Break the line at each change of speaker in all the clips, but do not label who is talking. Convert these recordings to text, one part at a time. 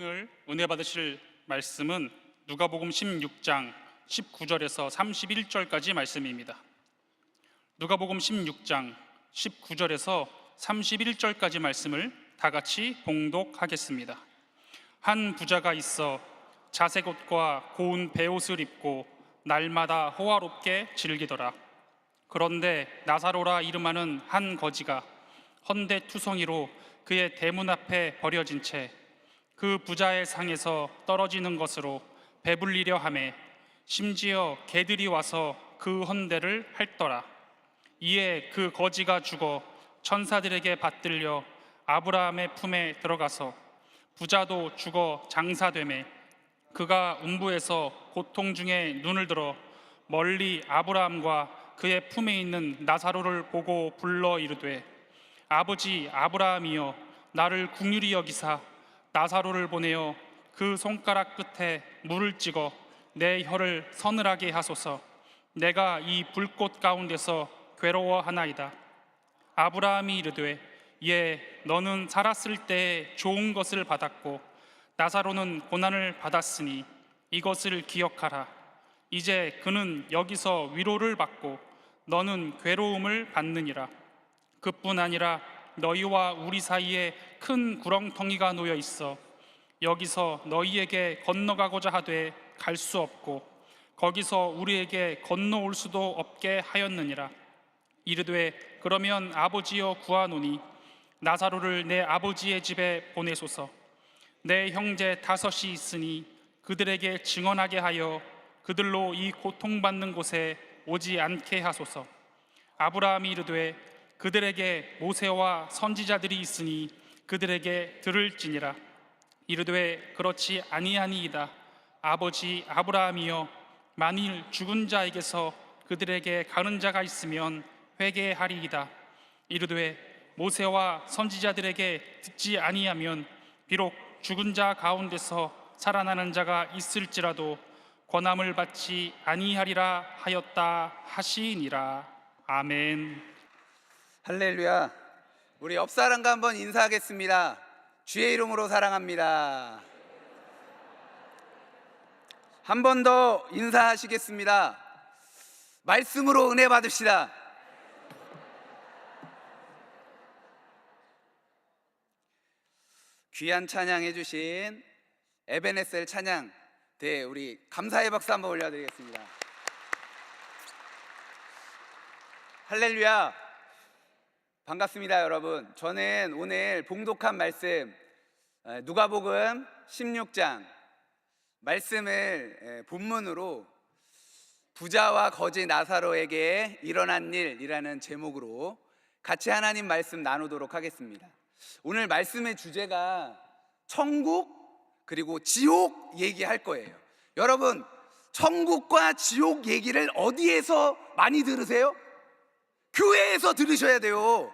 오늘 은혜 받으실 말씀은 누가복음 16장 19절에서 31절까지 말씀입니다. 누가복음 16장 19절에서 31절까지 말씀을 다 같이 봉독하겠습니다. 한 부자가 있어 자색 옷과 고운 베옷을 입고 날마다 호화롭게 즐기더라. 그런데 나사로라 이름하는 한 거지가 헌데투성이로 그의 대문 앞에 버려진 채 그 부자의 상에서 떨어지는 것으로 배불리려 하매 심지어 개들이 와서 그 헌데를 핥더라. 이에 그 거지가 죽어 천사들에게 받들려 아브라함의 품에 들어가서 부자도 죽어 장사되매 그가 음부에서 고통 중에 눈을 들어 멀리 아브라함과 그의 품에 있는 나사로를 보고 불러 이르되 아버지 아브라함이여 나를 긍휼히 여기사 나사로를 보내어 그 손가락 끝에 물을 찍어 내 혀를 서늘하게 하소서. 내가 이 불꽃 가운데서 괴로워하나이다. 아브라함이 이르되 예, 너는 살았을 때에 좋은 것을 받았고 나사로는 고난을 받았으니 이것을 기억하라. 이제 그는 여기서 위로를 받고 너는 괴로움을 받느니라. 그뿐 아니라 너희와 우리 사이에 큰 구렁텅이가 놓여 있어 여기서 너희에게 건너가고자 하되 갈 수 없고 거기서 우리에게 건너올 수도 없게 하였느니라. 이르되 그러면 아버지여 구하노니 나사로를 내 아버지의 집에 보내소서. 내 형제 5이 있으니 그들에게 증언하게 하여 그들로 이 고통받는 곳에 오지 않게 하소서. 아브라함이 이르되 그들에게 모세와 선지자들이 있으니 그들에게 들을지니라. 이르되 그렇지 아니하니이다. 아버지 아브라함이여 만일 죽은 자에게서 그들에게 가는 자가 있으면 회개하리이다. 이르되 모세와 선지자들에게 듣지 아니하면 비록 죽은 자 가운데서 살아나는 자가 있을지라도 권함을 받지 아니하리라 하였다 하시니라. 아멘.
할렐루야. 우리 옆 사람과 한번 인사하겠습니다. 주의 이름으로 사랑합니다. 한 번 더 인사하시겠습니다. 말씀으로 은혜 받으시다. 귀한 찬양해 주신 에베네셀 찬양 대 우리 감사의 박수 한번 올려드리겠습니다. 할렐루야. 반갑습니다, 여러분. 저는 오늘 봉독한 말씀 누가복음 16장 말씀을 본문으로 부자와 거지 나사로에게 일어난 일이라는 제목으로 같이 하나님 말씀 나누도록 하겠습니다. 오늘 말씀의 주제가 천국 그리고 지옥 얘기할 거예요. 여러분, 천국과 지옥 얘기를 어디에서 많이 들으세요? 교회에서 들으셔야 돼요.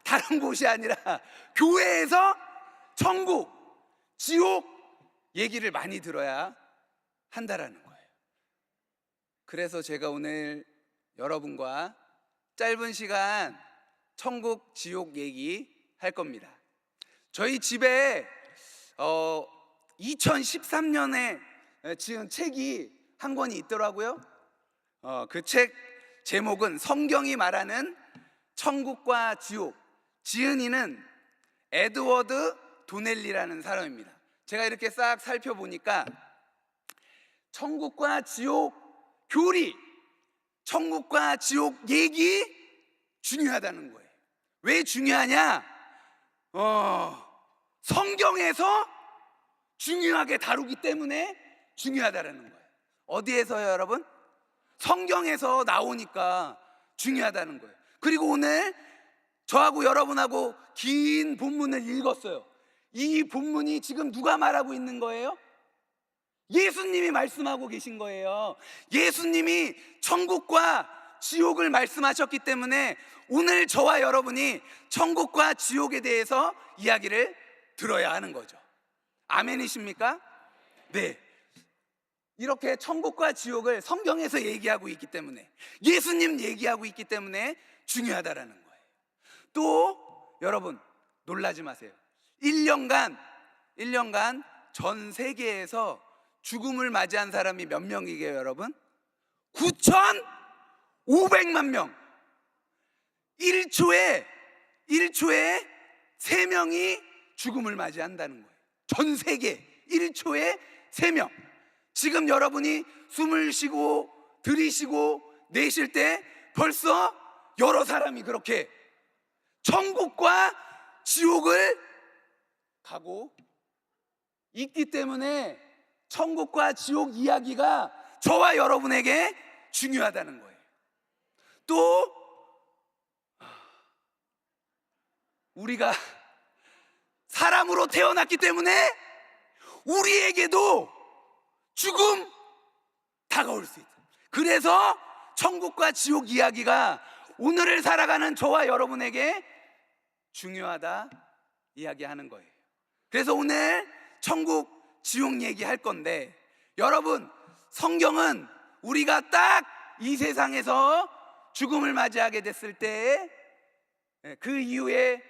다른 곳이 아니라 교회에서 천국, 지옥 얘기를 많이 들어야 한다라는 거예요. 그래서 제가 오늘 여러분과 짧은 시간 천국, 지옥 얘기 할 겁니다. 저희 집에 2013년에 지은 책이 한 권이 있더라고요. 그 책 제목은 성경이 말하는 천국과 지옥. 지은이는 에드워드 도넬리라는 사람입니다. 제가 이렇게 싹 살펴보니까 천국과 지옥 교리, 천국과 지옥 얘기 중요하다는 거예요. 왜 중요하냐? 성경에서 중요하게 다루기 때문에 중요하다는 거예요. 어디에서요, 여러분? 성경에서 나오니까 중요하다는 거예요. 그리고 오늘 저하고 여러분하고 긴 본문을 읽었어요. 이 본문이 지금 누가 말하고 있는 거예요? 예수님이 말씀하고 계신 거예요. 예수님이 천국과 지옥을 말씀하셨기 때문에 오늘 저와 여러분이 천국과 지옥에 대해서 이야기를 들어야 하는 거죠. 아멘이십니까? 네. 이렇게 천국과 지옥을 성경에서 얘기하고 있기 때문에, 예수님 얘기하고 있기 때문에 중요하다라는 거예요. 또 여러분 놀라지 마세요. 1년간 전 세계에서 죽음을 맞이한 사람이 몇 명이게요, 여러분? 9,500만 명. 1초에 3명이 죽음을 맞이한다는 거예요. 전 세계 1초에 3명. 지금 여러분이 숨을 쉬고 들이쉬고 내쉴 때 벌써 여러 사람이 그렇게 천국과 지옥을 가고 있기 때문에 천국과 지옥 이야기가 저와 여러분에게 중요하다는 거예요. 또 우리가 사람으로 태어났기 때문에 우리에게도 죽음 다가올 수 있다. 그래서 천국과 지옥 이야기가 오늘을 살아가는 저와 여러분에게 중요하다 이야기하는 거예요. 그래서 오늘 천국 지옥 얘기할 건데, 여러분, 성경은 우리가 딱 이 세상에서 죽음을 맞이하게 됐을 때 그 이후에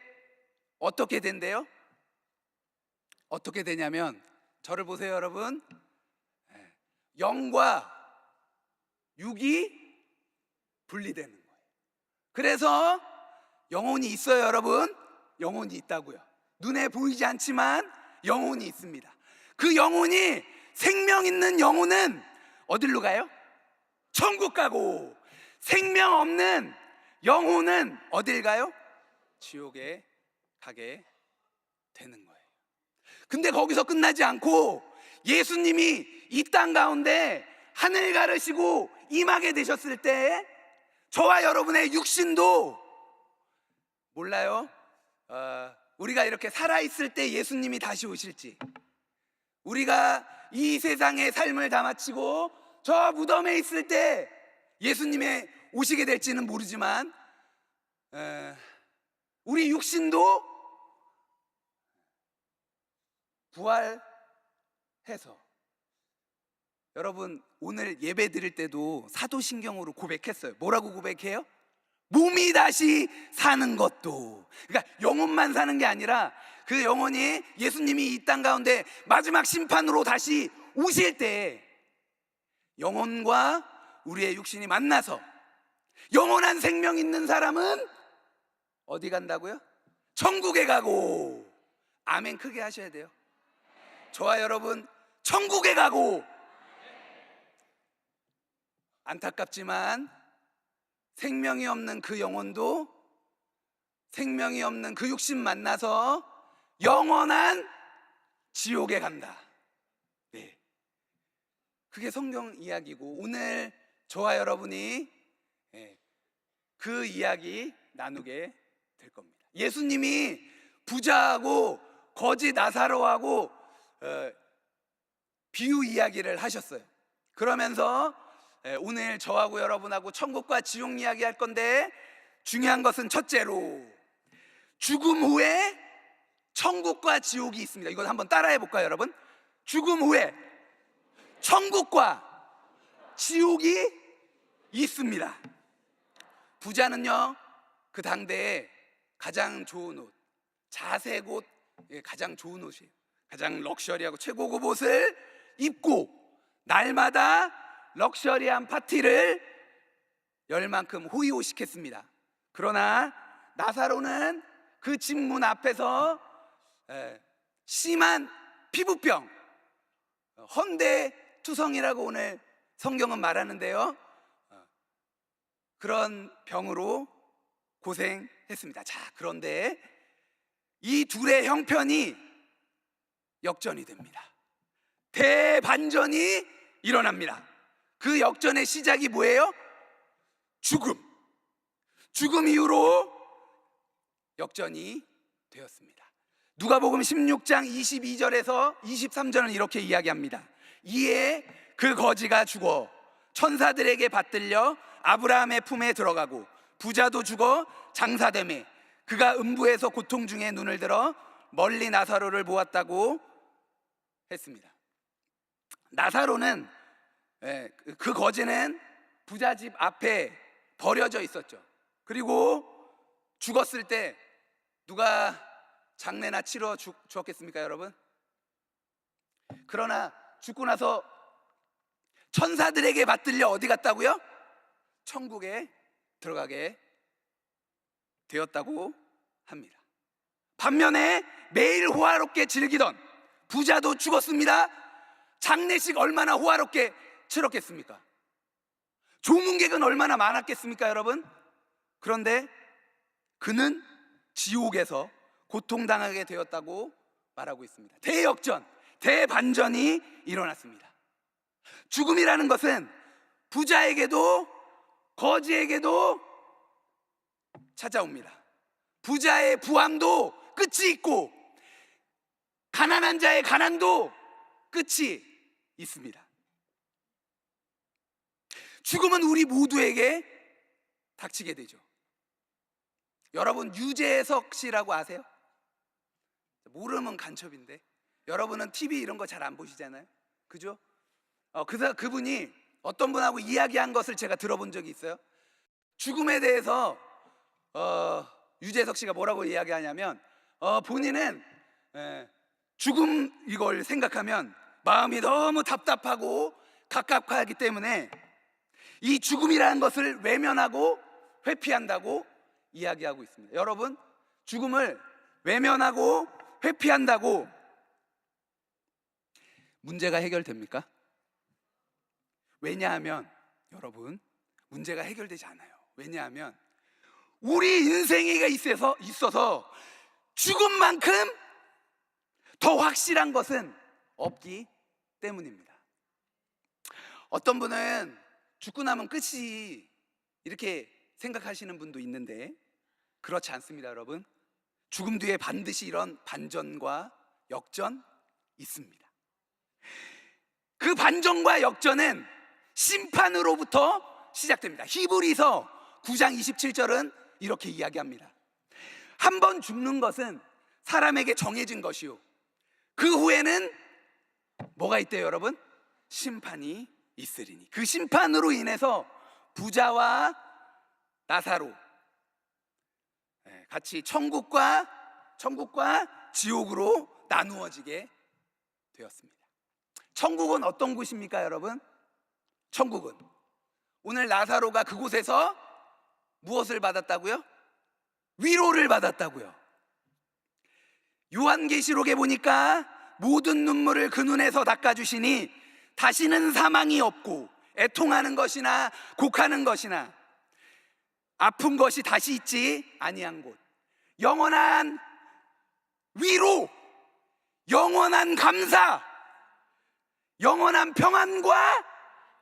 어떻게 된대요? 어떻게 되냐면, 저를 보세요, 여러분. 영과 육이 분리되는 거예요. 그래서 영혼이 있어요, 여러분. 영혼이 있다고요. 눈에 보이지 않지만 영혼이 있습니다. 그 영혼이, 생명 있는 영혼은 어디로 가요? 천국 가고, 생명 없는 영혼은 어딜 가요? 지옥에 가게 되는 거예요. 근데 거기서 끝나지 않고 예수님이 이 땅 가운데 하늘 가르시고 임하게 되셨을 때 저와 여러분의 육신도 몰라요. 우리가 이렇게 살아있을 때 예수님이 다시 오실지, 우리가 이 세상의 삶을 다 마치고 저 무덤에 있을 때 예수님의 오시게 될지는 모르지만 우리 육신도 부활해서, 여러분 오늘 예배 드릴 때도 사도신경으로 고백했어요. 뭐라고 고백해요? 몸이 다시 사는 것도. 그러니까 영혼만 사는 게 아니라 그 영혼이 예수님이 이 땅 가운데 마지막 심판으로 다시 오실 때 영혼과 우리의 육신이 만나서 영원한 생명 있는 사람은 어디 간다고요? 천국에 가고. 아멘 크게 하셔야 돼요. 저와 여러분 천국에 가고. 안타깝지만 생명이 없는 그 영혼도 생명이 없는 그 육신 만나서 영원한 지옥에 간다. 네, 그게 성경 이야기고, 오늘 저와 여러분이 그 이야기 나누게 될 겁니다. 예수님이 부자하고 거지 나사로하고 비유 이야기를 하셨어요. 그러면서 오늘 저하고 여러분하고 천국과 지옥 이야기 할 건데, 중요한 것은 첫째로 죽음 후에 천국과 지옥이 있습니다. 이거 한번 따라해 볼까요, 여러분? 죽음 후에 천국과 지옥이 있습니다. 부자는요, 그 당대에 가장 좋은 옷, 자색 옷, 가장 좋은 옷이에요. 가장 럭셔리하고 최고급 옷을 입고 날마다 럭셔리한 파티를 열 만큼 호의호식했습니다. 그러나 나사로는 그 집 문 앞에서 심한 피부병, 헌대투성이라고 오늘 성경은 말하는데요, 그런 병으로 고생했습니다. 자, 그런데 이 둘의 형편이 역전이 됩니다. 대반전이 일어납니다. 그 역전의 시작이 뭐예요? 죽음 이후로 역전이 되었습니다. 누가복음 16장 22절에서 23절은 이렇게 이야기합니다. 이에 그 거지가 죽어 천사들에게 받들려 아브라함의 품에 들어가고, 부자도 죽어 장사되매 그가 음부에서 고통 중에 눈을 들어 멀리 나사로를 보았다고 했습니다. 나사로는, 그 거지는 부자 집 앞에 버려져 있었죠. 그리고 죽었을 때 누가 장례나 치러 주었겠습니까, 여러분? 그러나 죽고 나서 천사들에게 받들려 어디 갔다고요? 천국에 들어가게 되었다고 합니다. 반면에 매일 호화롭게 즐기던 부자도 죽었습니다. 장례식 얼마나 호화롭게 치렀겠습니까? 조문객은 얼마나 많았겠습니까, 여러분? 그런데 그는 지옥에서 고통당하게 되었다고 말하고 있습니다. 대역전, 대반전이 일어났습니다. 죽음이라는 것은 부자에게도 거지에게도 찾아옵니다. 부자의 부함도 끝이 있고 가난한 자의 가난도 끝이 있습니다. 죽음은 우리 모두에게 닥치게 되죠. 여러분, 유재석 씨라고 아세요? 모르면 간첩인데. 여러분은 TV 이런 거 잘 안 보시잖아요, 그죠? 그분이 어떤 분하고 이야기한 것을 제가 들어본 적이 있어요. 죽음에 대해서 유재석 씨가 뭐라고 이야기하냐면, 본인은 죽음 이걸 생각하면 마음이 너무 답답하고 갑갑하기 때문에 이 죽음이라는 것을 외면하고 회피한다고 이야기하고 있습니다. 여러분, 죽음을 외면하고 회피한다고 문제가 해결됩니까? 왜냐하면 여러분, 문제가 해결되지 않아요. 왜냐하면 우리 인생에 있어서 죽음만큼 더 확실한 것은 없기 때문입니다. 어떤 분은 죽고 나면 끝이 이렇게 생각하시는 분도 있는데 그렇지 않습니다, 여러분. 죽음 뒤에 반드시 이런 반전과 역전 있습니다. 그 반전과 역전은 심판으로부터 시작됩니다. 히브리서 9장 27절은 이렇게 이야기합니다. 한 번 죽는 것은 사람에게 정해진 것이요, 그 후에는 뭐가 있대요, 여러분? 심판이 있으리니. 그 심판으로 인해서 부자와 나사로 같이 천국과 지옥으로 나누어지게 되었습니다. 천국은 어떤 곳입니까, 여러분? 천국은 오늘 나사로가 그곳에서 무엇을 받았다고요? 위로를 받았다고요. 요한계시록에 보니까 모든 눈물을 그 눈에서 닦아주시니 다시는 사망이 없고 애통하는 것이나 곡하는 것이나 아픈 것이 다시 있지 아니한 곳, 영원한 위로, 영원한 감사, 영원한 평안과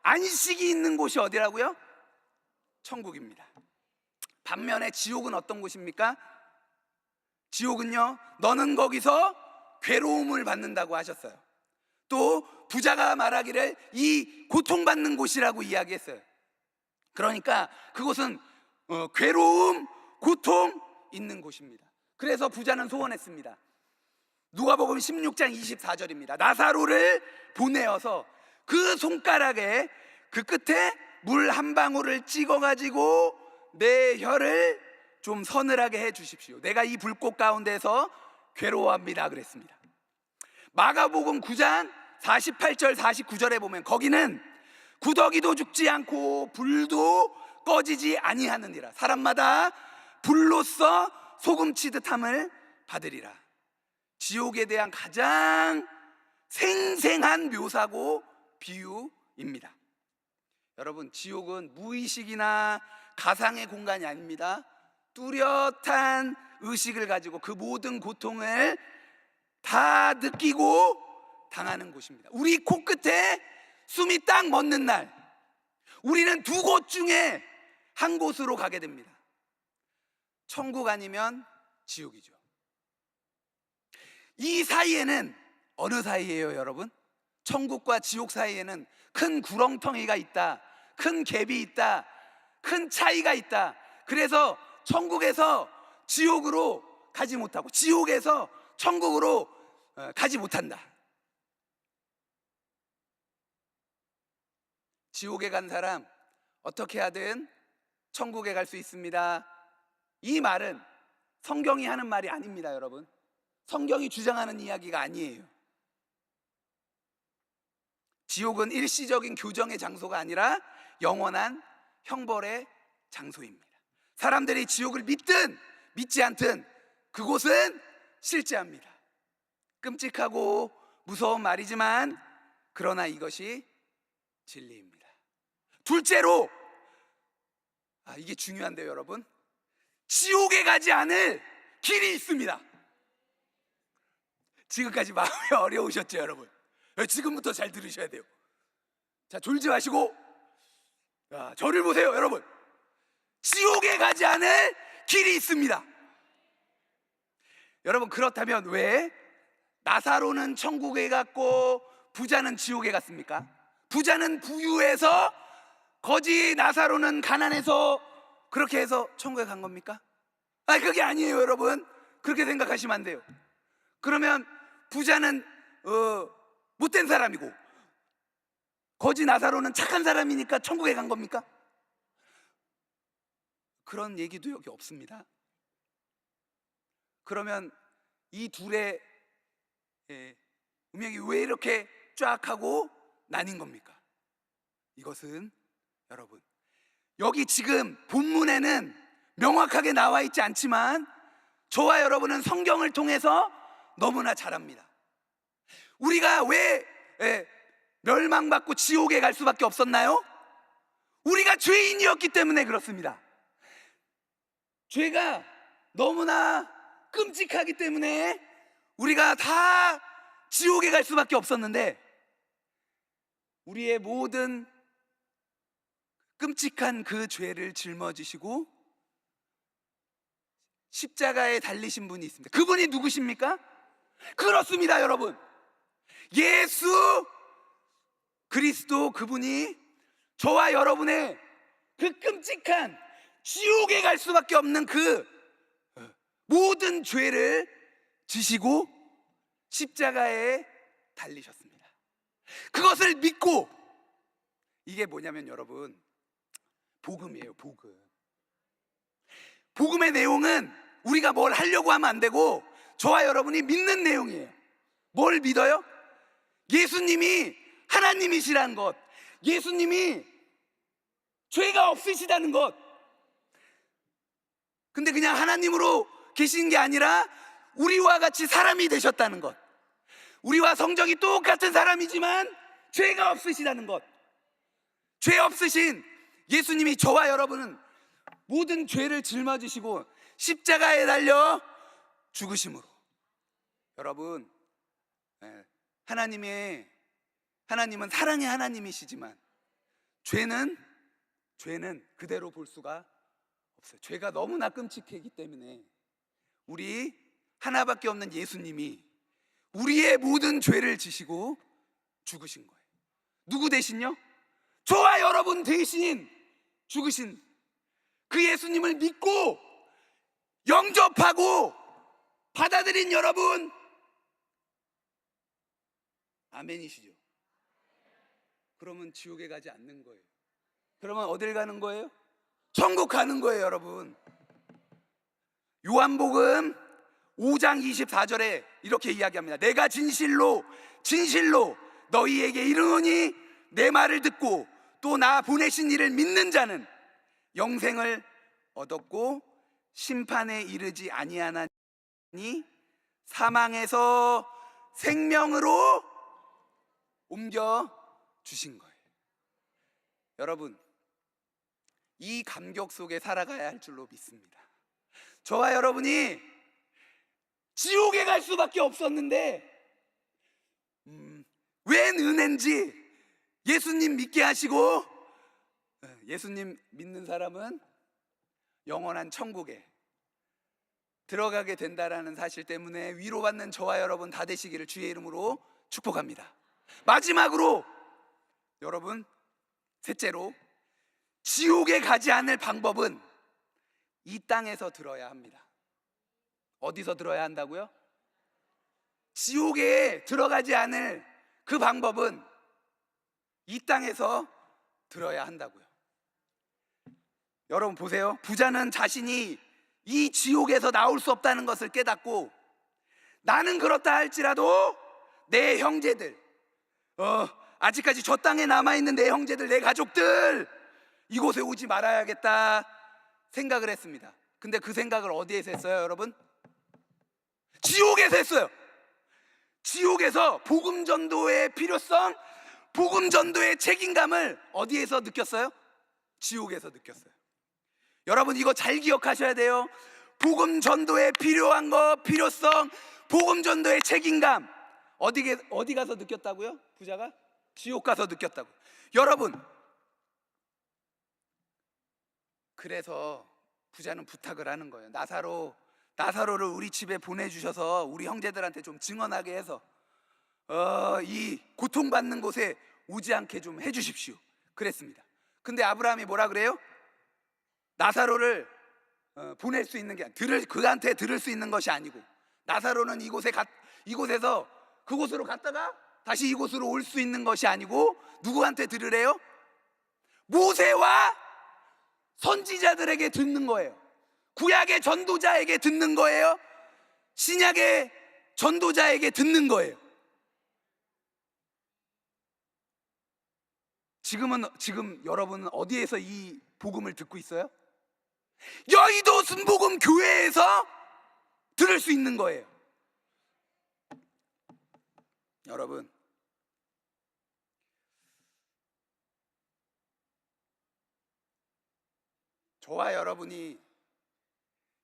안식이 있는 곳이 어디라고요? 천국입니다. 반면에 지옥은 어떤 곳입니까? 지옥은요, 너는 거기서 괴로움을 받는다고 하셨어요. 또 부자가 말하기를 이 고통받는 곳이라고 이야기했어요. 그러니까 그곳은 괴로움, 고통 있는 곳입니다. 그래서 부자는 소원했습니다. 누가복음 16장 24절입니다. 나사로를 보내어서 그 손가락에 그 끝에 물 한 방울을 찍어가지고 내 혀를 좀 서늘하게 해 주십시오. 내가 이 불꽃 가운데서 괴로워합니다 그랬습니다. 마가복음 9장 48절 49절에 보면 거기는 구더기도 죽지 않고 불도 꺼지지 아니하느니라. 사람마다 불로써 소금치듯함을 받으리라. 지옥에 대한 가장 생생한 묘사고 비유입니다. 여러분, 지옥은 무의식이나 가상의 공간이 아닙니다. 뚜렷한 의식을 가지고 그 모든 고통을 다 느끼고 당하는 곳입니다. 우리 코끝에 숨이 딱 멎는 날 우리는 두 곳 중에 한 곳으로 가게 됩니다. 천국 아니면 지옥이죠. 이 사이에는 어느 사이예요, 여러분? 천국과 지옥 사이에는 큰 구렁텅이가 있다, 큰 갭이 있다, 큰 차이가 있다. 그래서 천국에서 지옥으로 가지 못하고 지옥에서 천국으로 가지 못한다. 지옥에 간 사람 어떻게 하든 천국에 갈 수 있습니다. 이 말은 성경이 하는 말이 아닙니다, 여러분. 성경이 주장하는 이야기가 아니에요. 지옥은 일시적인 교정의 장소가 아니라 영원한 형벌의 장소입니다. 사람들이 지옥을 믿든 믿지 않든 그곳은 실제합니다. 끔찍하고 무서운 말이지만 그러나 이것이 진리입니다. 둘째로, 이게 중요한데요 여러분, 지옥에 가지 않을 길이 있습니다. 지금까지 마음이 어려우셨죠 여러분? 지금부터 잘 들으셔야 돼요. 자, 졸지 마시고 저를 보세요 여러분. 지옥에 가지 않을 길이 있습니다. 여러분, 그렇다면 왜 나사로는 천국에 갔고 부자는 지옥에 갔습니까? 부자는 부유해서, 거지 나사로는 가난해서 그렇게 해서 천국에 간 겁니까? 그게 아니에요 여러분. 그렇게 생각하시면 안 돼요. 그러면 부자는 못된 사람이고 거지 나사로는 착한 사람이니까 천국에 간 겁니까? 그런 얘기도 여기 없습니다. 그러면 이 둘의 운명이 왜 이렇게 쫙 하고 나뉜 겁니까? 이것은 여러분, 여기 지금 본문에는 명확하게 나와 있지 않지만 저와 여러분은 성경을 통해서 너무나 잘 압니다. 우리가 왜 멸망받고 지옥에 갈 수밖에 없었나요? 우리가 죄인이었기 때문에 그렇습니다. 죄가 너무나 끔찍하기 때문에 우리가 다 지옥에 갈 수밖에 없었는데, 우리의 모든 끔찍한 그 죄를 짊어지시고 십자가에 달리신 분이 있습니다. 그분이 누구십니까? 그렇습니다 여러분, 예수 그리스도. 그분이 저와 여러분의 그 끔찍한 지옥에 갈 수밖에 없는 그 모든 죄를 지시고 십자가에 달리셨습니다. 그것을 믿고, 이게 뭐냐면 여러분, 복음이에요. 복음의 내용은 우리가 뭘 하려고 하면 안 되고 저와 여러분이 믿는 내용이에요. 뭘 믿어요? 예수님이 하나님이시라는 것, 예수님이 죄가 없으시다는 것. 근데 그냥 하나님으로 계신 게 아니라 우리와 같이 사람이 되셨다는 것, 우리와 성정이 똑같은 사람이지만 죄가 없으시다는 것. 죄 없으신 예수님이 저와 여러분은 모든 죄를 짊어지시고 십자가에 달려 죽으심으로, 여러분, 하나님은 사랑의 하나님이시지만 죄는 그대로 볼 수가 없어요. 죄가 너무나 끔찍하기 때문에 우리 하나밖에 없는 예수님이 우리의 모든 죄를 지시고 죽으신 거예요. 누구 대신요? 저와 여러분 대신 죽으신 그 예수님을 믿고 영접하고 받아들인 여러분, 아멘이시죠? 그러면 지옥에 가지 않는 거예요. 그러면 어딜 가는 거예요? 천국 가는 거예요 여러분. 요한복음 5장 24절에 이렇게 이야기합니다. 내가 진실로 너희에게 이르노니 내 말을 듣고 또 나 보내신 이를 믿는 자는 영생을 얻었고 심판에 이르지 아니하나니 사망에서 생명으로 옮겨 주신 거예요. 여러분, 이 감격 속에 살아가야 할 줄로 믿습니다. 저와 여러분이 지옥에 갈 수밖에 없었는데 웬 은혜인지 예수님 믿게 하시고, 예수님 믿는 사람은 영원한 천국에 들어가게 된다라는 사실 때문에 위로받는 저와 여러분 다 되시기를 주의 이름으로 축복합니다. 마지막으로 여러분, 셋째로, 지옥에 가지 않을 방법은 이 땅에서 들어야 합니다. 어디서 들어야 한다고요? 지옥에 들어가지 않을 그 방법은 이 땅에서 들어야 한다고요. 여러분 보세요. 부자는 자신이 이 지옥에서 나올 수 없다는 것을 깨닫고, 나는 그렇다 할지라도 내 형제들, 아직까지 저 땅에 남아있는 내 형제들, 내 가족들, 이곳에 오지 말아야겠다 생각을 했습니다. 근데 그 생각을 어디에서 했어요, 여러분? 지옥에서 했어요. 지옥에서 복음 전도의 필요성, 복음 전도의 책임감을 어디에서 느꼈어요? 지옥에서 느꼈어요. 여러분, 이거 잘 기억하셔야 돼요. 복음 전도에 필요한 거, 필요성, 복음 전도의 책임감, 어디 가서 느꼈다고요? 부자가? 지옥 가서 느꼈다고. 여러분, 그래서 부자는 부탁을 하는 거예요. 나사로를 우리 집에 보내주셔서 우리 형제들한테 좀 증언하게 해서 이 고통받는 곳에 오지 않게 좀 해주십시오. 그랬습니다. 근데 아브라함이 뭐라 그래요? 나사로를 보낼 수 있는 게 그한테 들을 수 있는 것이 아니고, 나사로는 이곳에서 그곳으로 갔다가 다시 이곳으로 올 수 있는 것이 아니고 누구한테 들으래요? 모세와 선지자들에게 듣는 거예요. 구약의 전도자에게 듣는 거예요. 신약의 전도자에게 듣는 거예요. 지금 여러분은 어디에서 이 복음을 듣고 있어요? 여의도 순복음 교회에서 들을 수 있는 거예요. 여러분, 저와 여러분이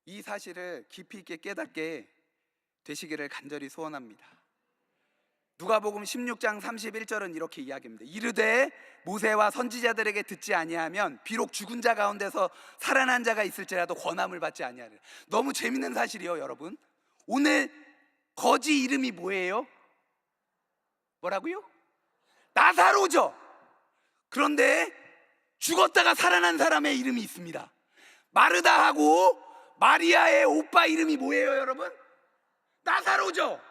이 사실을 깊이 있게 깨닫게 되시기를 간절히 소원합니다. 누가복음 16장 31절은 이렇게 이야기합니다. 이르되 모세와 선지자들에게 듣지 아니하면 비록 죽은 자 가운데서 살아난 자가 있을지라도 권함을 받지 아니하리라. 너무 재밌는 사실이요, 여러분. 오늘 거지 이름이 뭐예요? 뭐라고요? 나사로죠. 그런데 죽었다가 살아난 사람의 이름이 있습니다. 마르다하고 마리아의 오빠 이름이 뭐예요, 여러분? 나사로죠.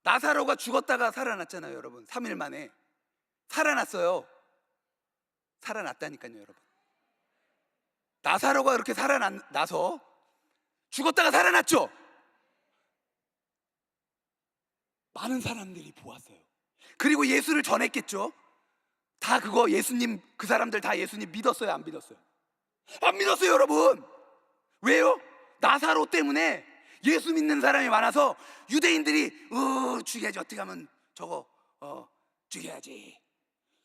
나사로가 죽었다가 살아났잖아요, 여러분. 3일 만에 살아났어요. 살아났다니까요, 여러분. 나사로가 이렇게 살아나서 죽었다가 살아났죠. 많은 사람들이 보았어요. 그리고 예수를 전했겠죠. 다 그거 예수님, 그 사람들 다 예수님 믿었어요, 안 믿었어요? 안 믿었어요, 여러분. 왜요? 나사로 때문에 예수 믿는 사람이 많아서 유대인들이 죽여야지, 어떻게 하면 저거 죽여야지.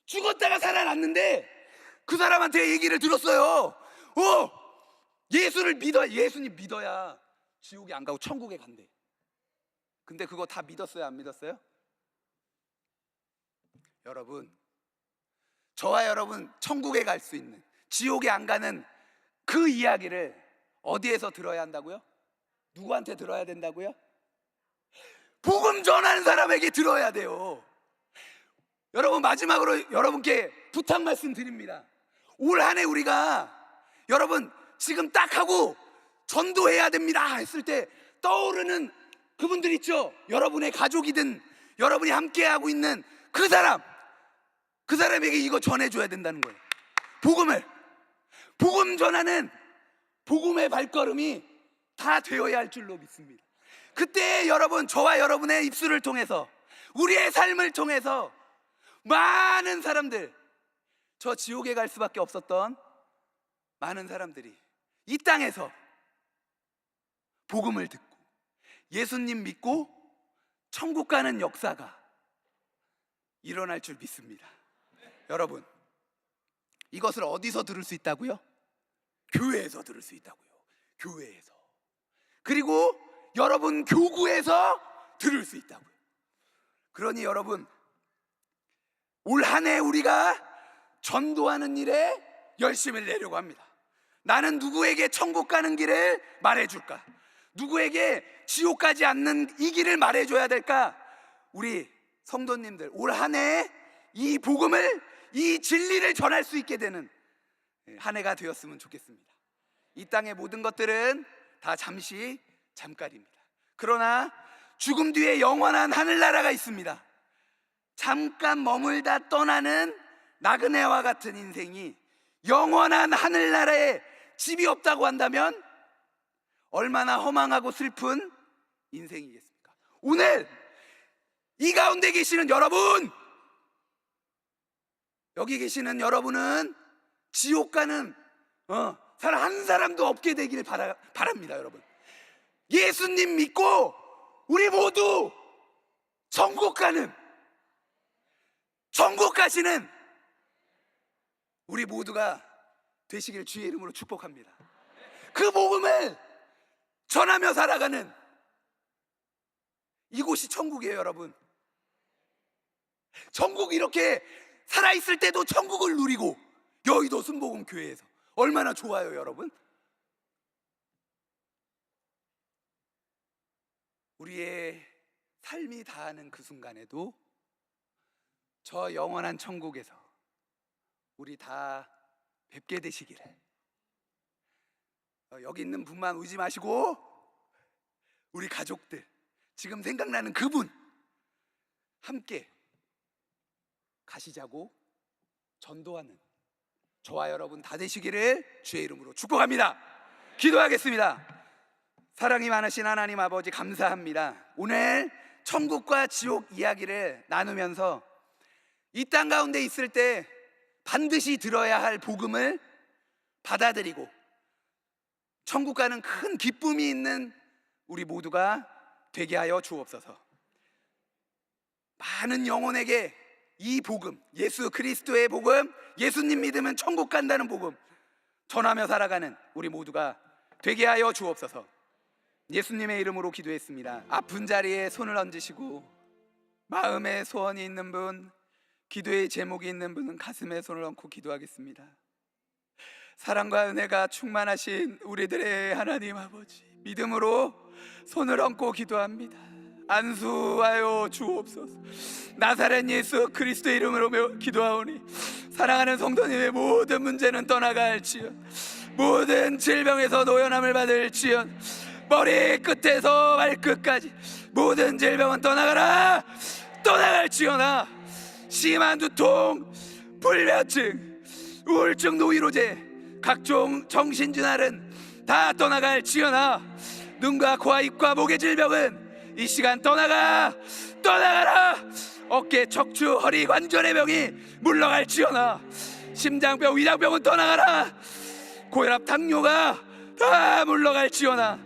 죽었다가 살아났는데 그 사람한테 얘기를 들었어요. 예수님 믿어야 지옥에 안 가고 천국에 간대. 근데 그거 다 믿었어요, 안 믿었어요? 여러분, 저와 여러분 천국에 갈 수 있는, 지옥에 안 가는 그 이야기를 어디에서 들어야 한다고요? 누구한테 들어야 된다고요? 복음 전하는 사람에게 들어야 돼요. 여러분, 마지막으로 여러분께 부탁 말씀 드립니다. 올 한 해 우리가, 여러분 지금 딱 하고 전도해야 됩니다 했을 때 떠오르는 그분들 있죠? 여러분의 가족이든 여러분이 함께하고 있는 그 사람에게 이거 전해줘야 된다는 거예요. 복음 전하는 복음의 발걸음이 다 되어야 할 줄로 믿습니다. 그때 여러분, 저와 여러분의 입술을 통해서, 우리의 삶을 통해서 많은 사람들, 저 지옥에 갈 수밖에 없었던 많은 사람들이 이 땅에서 복음을 듣고 예수님 믿고 천국 가는 역사가 일어날 줄 믿습니다. 여러분, 이것을 어디서 들을 수 있다고요? 교회에서 들을 수 있다고요. 교회에서. 그리고 여러분 교구에서 들을 수 있다고요. 그러니 여러분, 올 한 해 우리가 전도하는 일에 열심을 내려고 합니다. 나는 누구에게 천국 가는 길을 말해줄까? 누구에게 지옥 가지 않는 이 길을 말해줘야 될까? 우리 성도님들, 올 한 해 이 복음을, 이 진리를 전할 수 있게 되는 한 해가 되었으면 좋겠습니다. 이 땅의 모든 것들은 다 잠깐입니다. 그러나 죽음 뒤에 영원한 하늘나라가 있습니다. 잠깐 머물다 떠나는 나그네와 같은 인생이 영원한 하늘나라에 집이 없다고 한다면 얼마나 허망하고 슬픈 인생이겠습니까? 오늘 이 가운데 계시는 여러분, 여기 계시는 여러분은 지옥 가는 사람 한 사람도 없게 되길 바랍니다. 여러분, 예수님 믿고 우리 모두 천국 가시는 우리 모두가 되시길 주의 이름으로 축복합니다. 그 복음을 전하며 살아가는 이곳이 천국이에요. 여러분, 천국, 이렇게 살아있을 때도 천국을 누리고 여의도 순복음교회에서 얼마나 좋아요. 여러분, 우리의 삶이 다하는 그 순간에도 저 영원한 천국에서 우리 다 뵙게 되시기를, 여기 있는 분만 울지 마시고 우리 가족들, 지금 생각나는 그분 함께 가시자고 전도하는 저와 여러분 다 되시기를 주의 이름으로 축복합니다. 기도하겠습니다. 사랑이 많으신 하나님 아버지, 감사합니다. 오늘 천국과 지옥 이야기를 나누면서 이 땅 가운데 있을 때 반드시 들어야 할 복음을 받아들이고 천국 가는 큰 기쁨이 있는 우리 모두가 되게 하여 주옵소서. 많은 영혼에게 이 복음, 예수 그리스도의 복음, 예수님 믿으면 천국 간다는 복음 전하며 살아가는 우리 모두가 되게 하여 주옵소서. 예수님의 이름으로 기도했습니다. 아픈 자리에 손을 얹으시고 마음에 소원이 있는 분, 기도의 제목이 있는 분은 가슴에 손을 얹고 기도하겠습니다. 사랑과 은혜가 충만하신 우리들의 하나님 아버지, 믿음으로 손을 얹고 기도합니다. 안수하여 주옵소서. 나사렛 예수 그리스도의 이름으로 기도하오니 사랑하는 성도님의 모든 문제는 떠나갈지언, 모든 질병에서 노연함을 받을지언, 머리 끝에서 발끝까지 모든 질병은 떠나갈지어다. 심한 두통, 불면증, 우울증, 노이로제, 각종 정신질환은 다 떠나갈지어다. 눈과 코와 입과 목의 질병은 이 시간 떠나가라. 어깨, 척추, 허리, 관절의 병이 물러갈지어다. 심장병, 위장병은 떠나가라. 고혈압, 당뇨가 다 물러갈지어다.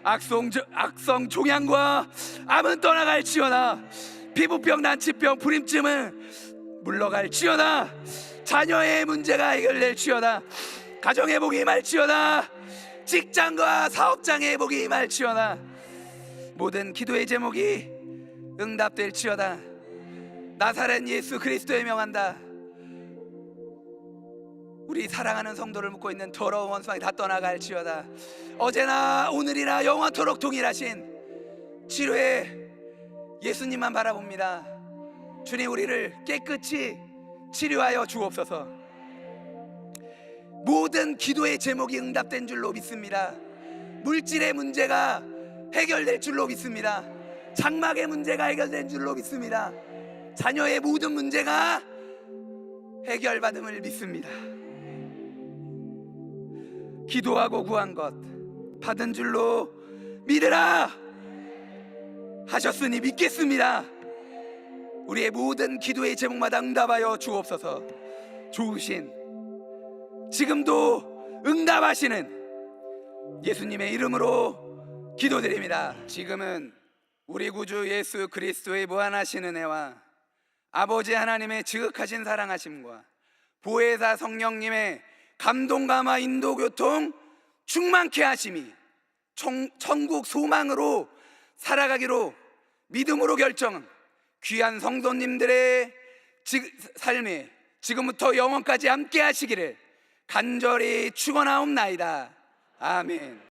악성 종양과 암은 떠나갈지어다. 피부병, 난치병, 불임증은 물러갈지어다. 자녀의 문제가 해결될지어다. 가정의 복이 임할지어다. 직장과 사업장의 복이 임할지어다. 모든 기도의 제목이 응답될지어다. 나사렛 예수 그리스도의 명한다. 우리 사랑하는 성도를 묻고 있는 더러운 원수방이 다 떠나갈지어다. 어제나 오늘이나 영원토록 동일하신 치료의 예수님만 바라봅니다. 주님, 우리를 깨끗이 치료하여 주옵소서. 모든 기도의 제목이 응답된 줄로 믿습니다. 물질의 문제가 해결될 줄로 믿습니다. 장막의 문제가 해결된 줄로 믿습니다. 자녀의 모든 문제가 해결받음을 믿습니다. 기도하고 구한 것 받은 줄로 믿으라 하셨으니 믿겠습니다. 우리의 모든 기도의 제목마다 응답하여 주옵소서. 좋으신, 지금도 응답하시는 예수님의 이름으로 기도드립니다. 지금은 우리 구주 예수 그리스도의 무한하신 은혜와 아버지 하나님의 지극하신 사랑하심과 보혜사 성령님의 감동감화 인도교통 충만케 하심이 천국 소망으로 살아가기로 믿음으로 결정 귀한 성도님들의 삶에 지금부터 영원까지 함께 하시기를 간절히 축원하옵나이다. 아멘.